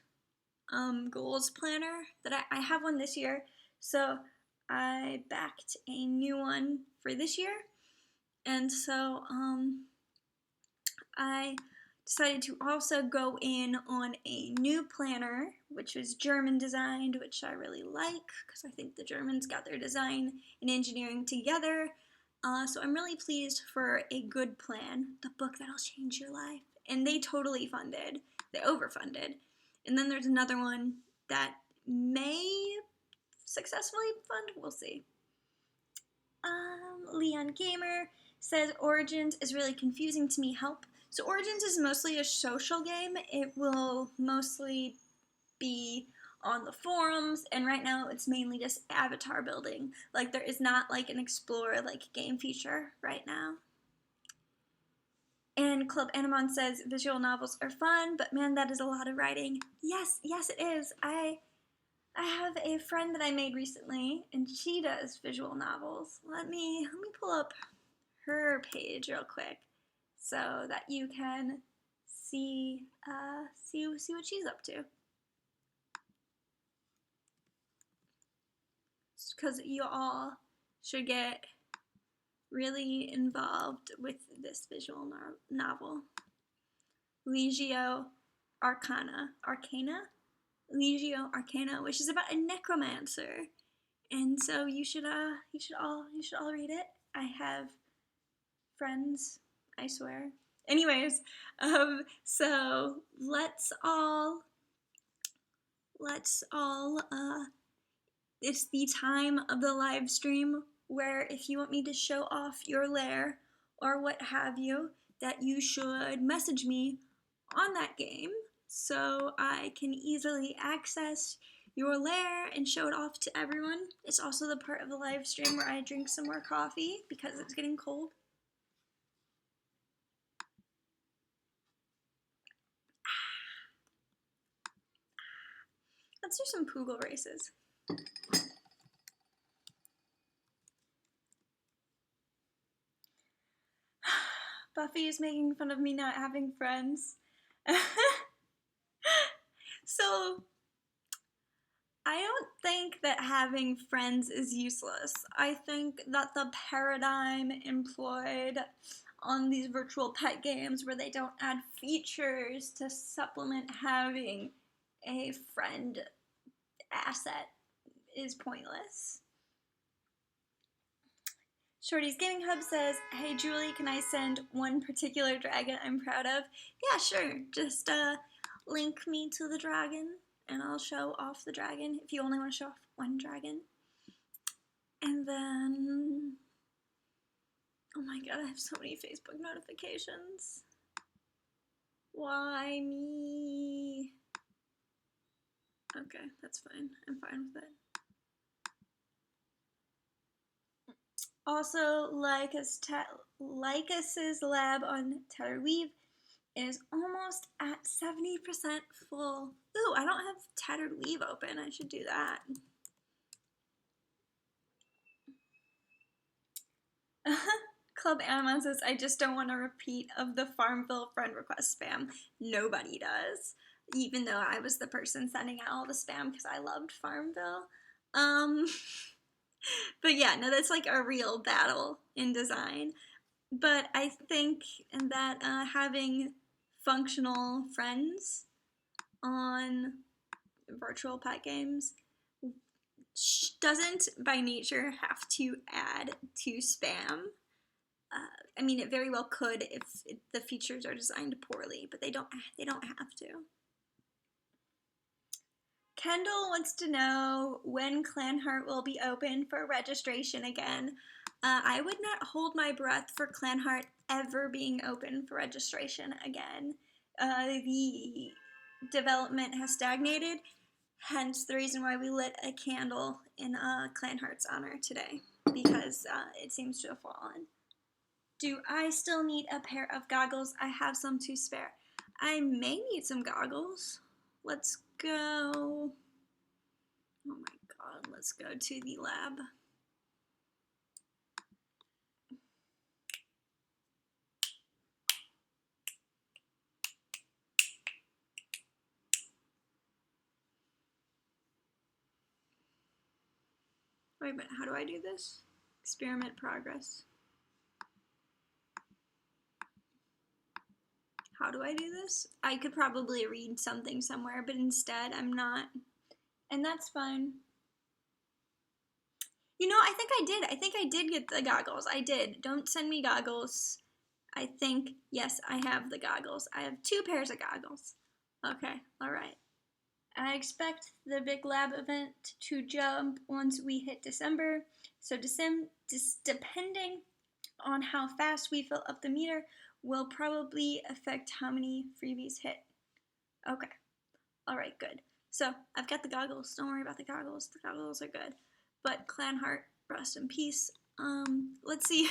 Speaker 1: goals planner. That I have one this year, so I backed a new one for this year. And so I decided to also go in on a new planner, which was German designed, which I really like because I think the Germans got their design and engineering together. So I'm really pleased for a good plan, the book that'll change your life. And they totally funded. They overfunded. And then there's another one that may successfully fund. We'll see. Leon Gamer says Origins is really confusing to me. Help. So Origins is mostly a social game. It will mostly be on the forums, and right now it's mainly just avatar building. Like, there is not like an explore like game feature right now. And Club Animon says visual novels are fun, but man, that is a lot of writing. Yes, it is. I have a friend that I made recently, and she does visual novels. Let me pull up her page real quick so that you can see what she's up to. Because you all should get really involved with this visual novel. Legio Arcana, Legio Arcana, which is about a necromancer, and so you should all read it. I have friends, I swear. Anyways, so let's all it's the time of the live stream where if you want me to show off your lair or what have you, that you should message me on that game so I can easily access your lair and show it off to everyone. It's also the part of the live stream where I drink some more coffee because it's getting cold. Let's do some Poogle races. Buffy is making fun of me not having friends. So, I don't think that having friends is useless. I think that the paradigm employed on these virtual pet games where they don't add features to supplement having a friend asset is pointless. Shorty's Gaming Hub says, hey Julie, can I send one particular dragon I'm proud of? Yeah, sure. Just link me to the dragon and I'll show off the dragon if you only want to show off one dragon. And then, oh my god, I have so many Facebook notifications. Why me? Okay, that's fine. I'm fine with it. Also, Lycus's lab on Tattered Weave is almost at 70% full. Ooh, I don't have Tattered Weave open. I should do that. Club Animon says, I just don't want a repeat of the Farmville friend request spam. Nobody does. Even though I was the person sending out all the spam because I loved Farmville. But yeah, no, that's like a real battle in design. But I think that having functional friends on virtual pet games doesn't by nature have to add to spam. I mean, it very well could if the features are designed poorly, but they don't have to. Kendall wants to know when Clan Heart will be open for registration again. I would not hold my breath for Clan Heart ever being open for registration again. The development has stagnated, hence the reason why we lit a candle in Clan Heart's honor today, because it seems to have fallen. Do I still need a pair of goggles? I have some to spare. I may need some goggles. Let's go. Oh my god, let's go to the lab. Wait a minute, how do I do this? Experiment progress. How do I do this? I could probably read something somewhere, but instead I'm not. And that's fine. You know, I think I did get the goggles. I did. Don't send me goggles. I think, yes, I have the goggles. I have 2 pairs of goggles. Okay, alright. I expect the big lab event to jump once we hit December. So depending on how fast we fill up the meter will probably affect how many freebies hit. Okay. Alright, good. So I've got the goggles. Don't worry about the goggles. The goggles are good. But Clan Heart, rest in peace. Let's see.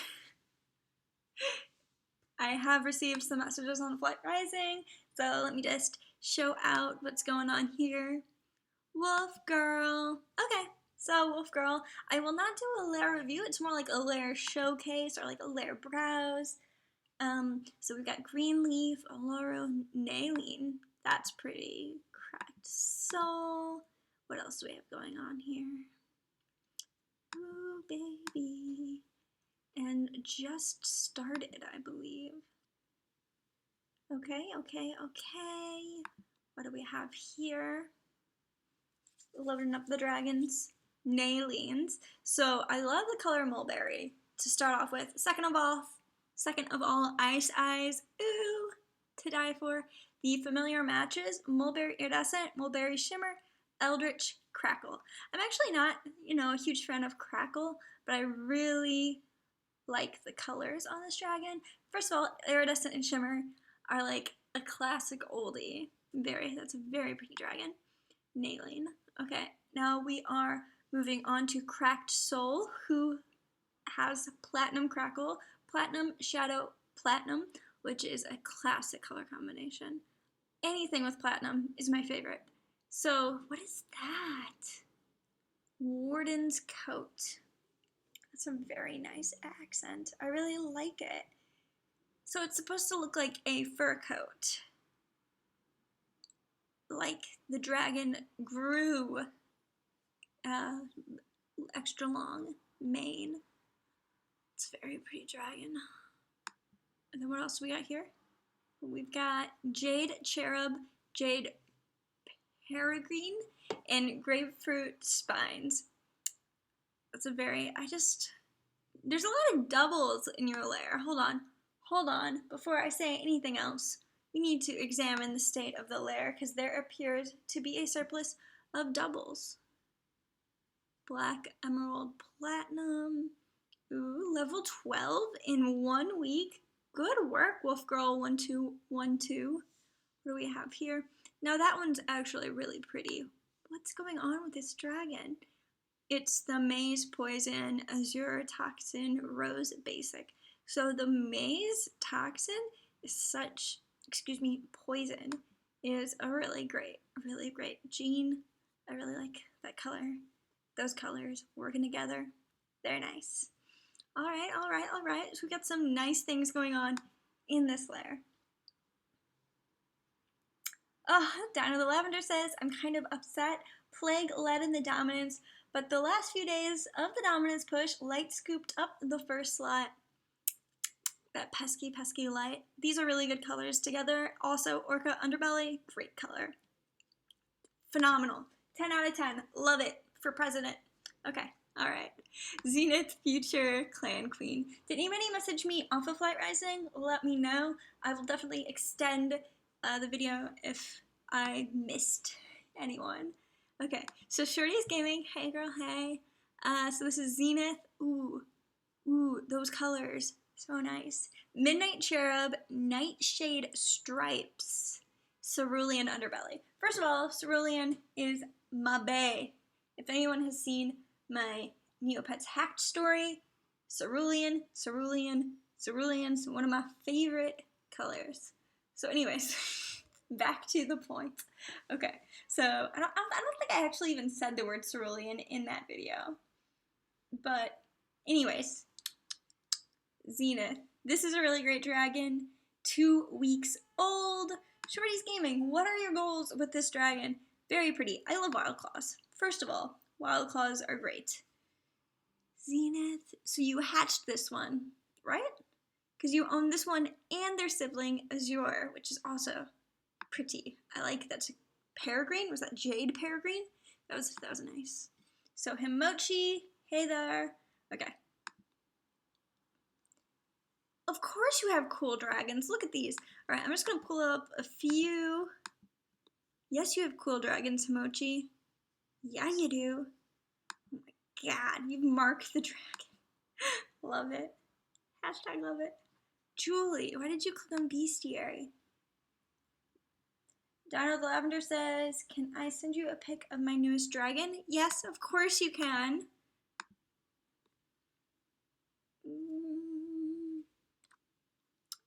Speaker 1: I have received some messages on Flight Rising, so let me just show out what's going on here. Wolf Girl. Okay, so Wolf Girl, I will not do a layer review. It's more like a layer showcase or like a layer browse. So we've got Greenleaf, Aloro, Naline. That's pretty cracked. So what else do we have going on here? Ooh, baby. And just started, I believe. Okay. What do we have here? Loading up the dragons. Nalines. So I love the color Mulberry to start off with. Second of all, Ice Eyes. Ooh, to die for. The familiar matches, Mulberry Iridescent, Mulberry Shimmer, Eldritch Crackle. I'm actually not, a huge fan of Crackle, but I really like the colors on this dragon. First of all, Iridescent and Shimmer are like a classic oldie. That's a very pretty dragon. Nailing. Okay, now we are moving on to Cracked Soul, who has Platinum Crackle, Platinum Shadow Platinum, which is a classic color combination. Anything with platinum is my favorite. So, what is that? Warden's Coat. That's a very nice accent. I really like it. So it's supposed to look like a fur coat. Like the dragon grew extra long mane. It's a very pretty dragon. And then what else do we got here? We've got Jade Cherub, Jade Peregrine, and Grapefruit Spines. That's a very, there's a lot of doubles in your layer. Hold on, before I say anything else, we need to examine the state of the layer because there appears to be a surplus of doubles. Black Emerald Platinum. Ooh, level 12 in 1 week. Good work, Wolf Girl 1212. What do we have here? Now that one's actually really pretty. What's going on with this dragon? It's the Maze Poison Azure Toxin Rose Basic. So the Maze Toxin is poison is a really great gene. I really like that color. Those colors working together. They're nice. All right. So we got some nice things going on in this layer. Oh, Dino the Lavender says, I'm kind of upset. Plague led in the dominance, but the last few days of the dominance push, Light scooped up the first slot. That pesky Light. These are really good colors together. Also, Orca Underbelly, great color. Phenomenal. 10 out of 10. Love it for president. Okay, all right. Zenith Future Clan Queen. Did anybody message me off of Flight Rising? Let me know. I will definitely extend the video if I missed anyone. Okay, so Shorty's Gaming. Hey girl, hey. So this is Zenith. Ooh, those colors. So nice. Midnight Cherub, Nightshade Stripes, Cerulean Underbelly. First of all, Cerulean is my bae. If anyone has seen my Neopets Hacked story, Cerulean's one of my favorite colors. So anyways, back to the point. Okay, so I don't think I actually even said the word cerulean in that video. But anyways, Zenith. This is a really great dragon. 2 weeks old. Shorty's Gaming. What are your goals with this dragon? Very pretty. I love Wild Claws. First of all, Wild Claws are great. Zenith. So you hatched this one, right? Because you own this one and their sibling Azure, which is also pretty. I like that's Peregrine. Was that Jade Peregrine? That was nice. So Himochi, hey there. Okay. Of course you have cool dragons. Look at these. All right, I'm just gonna pull up a few. Yes, you have cool dragons, Himochi. Yeah, you do. Oh my god, you've marked the dragon. Love it. Hashtag love it. Julie, why did you click on Bestiary? Dino the Lavender says, can I send you a pic of my newest dragon? Yes, of course you can.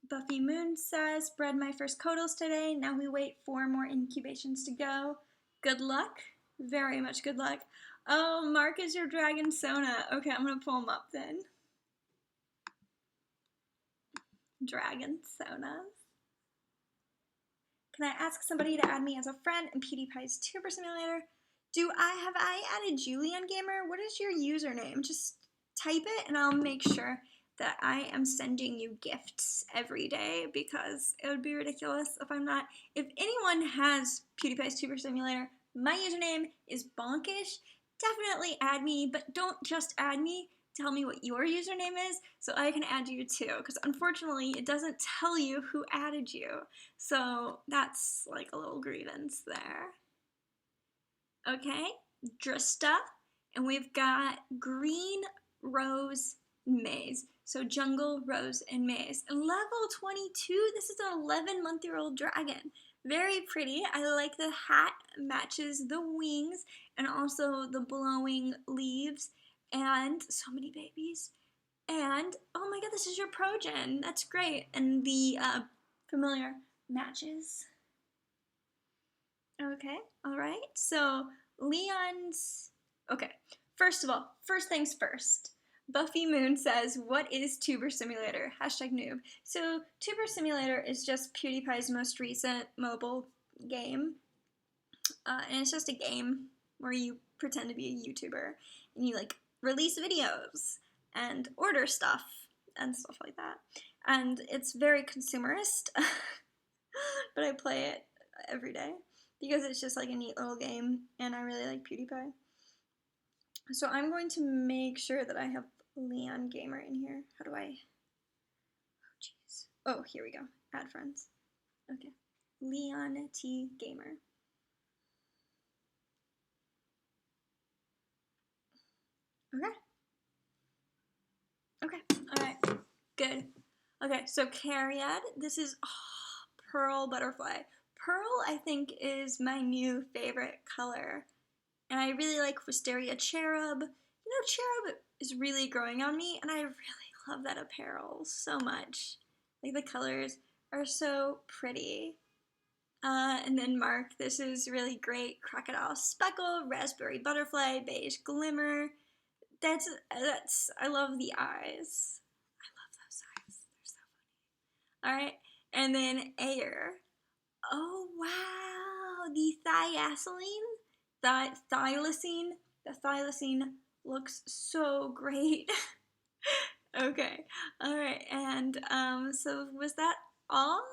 Speaker 1: Buffy Moon says, bred my first Codals today. Now we wait 4 more incubations to go. Good luck. Very much good luck. Oh, Mark is your dragon Sona. Okay, I'm going to pull him up then. Dragon Sonas. Can I ask somebody to add me as a friend in PewDiePie's Tuber Simulator? Have I added Julian Gamer? What is your username? Just type it and I'll make sure that I am sending you gifts every day because it would be ridiculous if I'm not. If anyone has PewDiePie's Tuber Simulator, my username is bonkish. Definitely add me, but don't just add me. Tell me what your username is so I can add you too, because unfortunately it doesn't tell you who added you. So that's like a little grievance there. Okay, Drista, and we've got Green, Rose, Maze. So Jungle, Rose, and Maze. And level 22, this is an 11-month-old dragon. Very pretty. I like the hat matches the wings and also the blowing leaves. And so many babies. And, oh my god, this is your progen. That's great. And the familiar matches. Okay, alright. So, Leon's... Okay, first of all, first things first. Buffy Moon says, what is Tuber Simulator? Hashtag noob. So, Tuber Simulator is just PewDiePie's most recent mobile game. And it's just a game where you pretend to be a YouTuber. And you, like, release videos and order stuff and stuff like that. And it's very consumerist, but I play it every day because it's just like a neat little game and I really like PewDiePie. So I'm going to make sure that I have Leon Gamer in here. How do I? Oh, jeez. Oh, here we go. Add friends. Okay. Leon T Gamer. Okay. Okay, alright, good. Okay, so Cariad, this is Pearl Butterfly. Pearl, I think, is my new favorite color. And I really like Wisteria Cherub. You know, Cherub is really growing on me, and I really love that apparel so much. Like, the colors are so pretty. And then Mark, this is really great. Crocodile Speckle, Raspberry Butterfly, Beige Glimmer. I love the eyes. I love those eyes. They're so funny. Alright, and then Air. Oh, wow. The thylacine. The thylacine looks so great. Okay, alright, and, so was that all?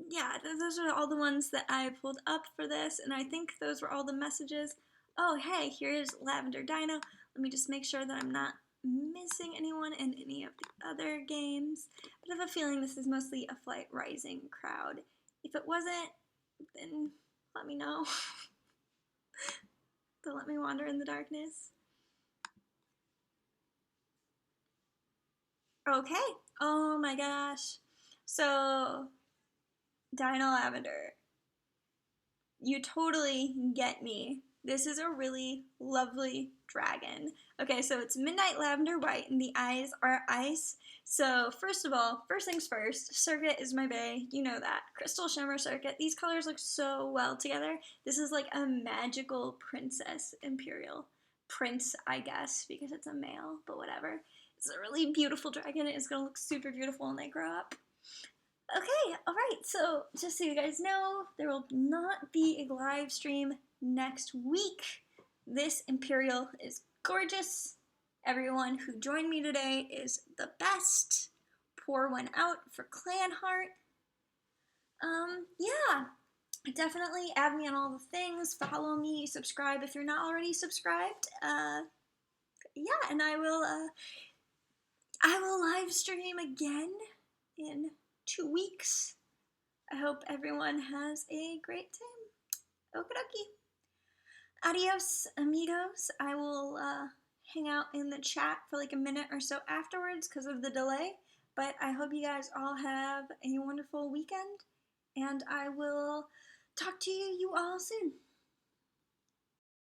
Speaker 1: Yeah, those are all the ones that I pulled up for this, and I think those were all the messages. Oh, hey, here's Lavender Dino. Let me just make sure that I'm not missing anyone in any of the other games. But I have a feeling this is mostly a Flight Rising crowd. If it wasn't, then let me know. Don't let me wander in the darkness. Okay. Oh my gosh. So, Dino Lavender. You totally get me. This is a really lovely dragon. Okay, so it's Midnight Lavender White, and the eyes are ice. So first of all, first things first, Circuit is my bae. You know that. Crystal Shimmer Circuit. These colors look so well together. This is like a magical princess Imperial. Prince, I guess, because it's a male, but whatever. It's a really beautiful dragon. It's going to look super beautiful when they grow up. Okay, alright, so just so you guys know, there will not be a live stream next week. This Imperial is gorgeous. Everyone who joined me today is the best. Pour one out for Clan Heart. Yeah, definitely add me on all the things, follow me, subscribe if you're not already subscribed. Yeah, and I will live stream again in 2 weeks. I hope everyone has a great time. Okie dokie. Adios, amigos. I will hang out in the chat for like a minute or so afterwards because of the delay. But I hope you guys all have a wonderful weekend. and I will talk to you all soon.